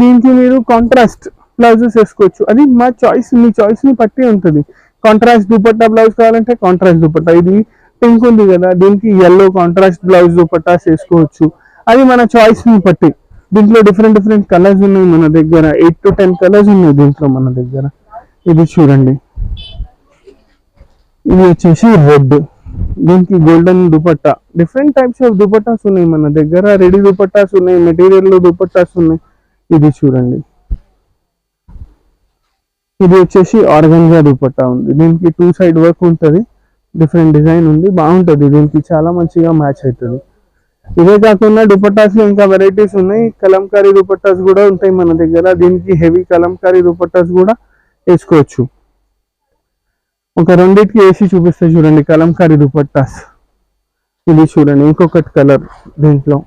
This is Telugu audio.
దీనికి మీరు కాంట్రాస్ట్ బ్లౌజెస్ వేసుకోవచ్చు. అది మా చాయిస్, మీ చాయిస్ ని బట్టి ఉంటుంది. కాంట్రాస్ట్ దుపట్టా బ్లౌజ్ కావాలంటే కాంట్రాస్ట్ దుపట్టా, ఇది పింక్ ఉంది కదా దీనికి ఎల్లో కాంట్రాస్ట్ బ్లౌజ్ దుపట్టాస్ వేసుకోవచ్చు. అది మన చాయిస్ ని బట్టి. దీంట్లో డిఫరెంట్ డిఫరెంట్ కలర్స్ ఉన్నాయి మన దగ్గర, 8 to 10 కలర్స్ ఉన్నాయి దీంట్లో మన దగ్గర. ఇది చూడండి, ఇది వచ్చేసి రెడ్, దీనికి golden dupatta. Different types of dupattas ఉన్నాయి మన దగ్గర, రెడీ దుపట్టాస్ ఉన్నాయి, మెటీరియల్ లో దుపట్టాస్ ఉన్నాయి. ఇది చూడండి, ఇది వచ్చేసి ఆర్గంజా దుపట్టా ఉంది, దీనికి 2 సైడ్ వర్క్ ఉంటుంది, డిఫరెంట్ డిజైన్ ఉంది, బాగుంటుంది, దీనికి చాలా మంచిగా మ్యాచ్ అవుతుంది. ఇవే కాకుండా దుపట్టాస్ లో ఇంకా వెరైటీస్ ఉన్నాయి, కలంకారీ దుపట్టాస్ కూడా ఉంటాయి మన దగ్గర. దీనికి హెవీ కలంకారీ దుపట్టాస్ కూడా వేసుకోవచ్చు. ఒక రెండింటికి వేసి చూపిస్తే చూడండి కలంకారీ దుపట్టాస్. ఇది చూడండి ఇంకొకటి కలర్ దీంట్లో.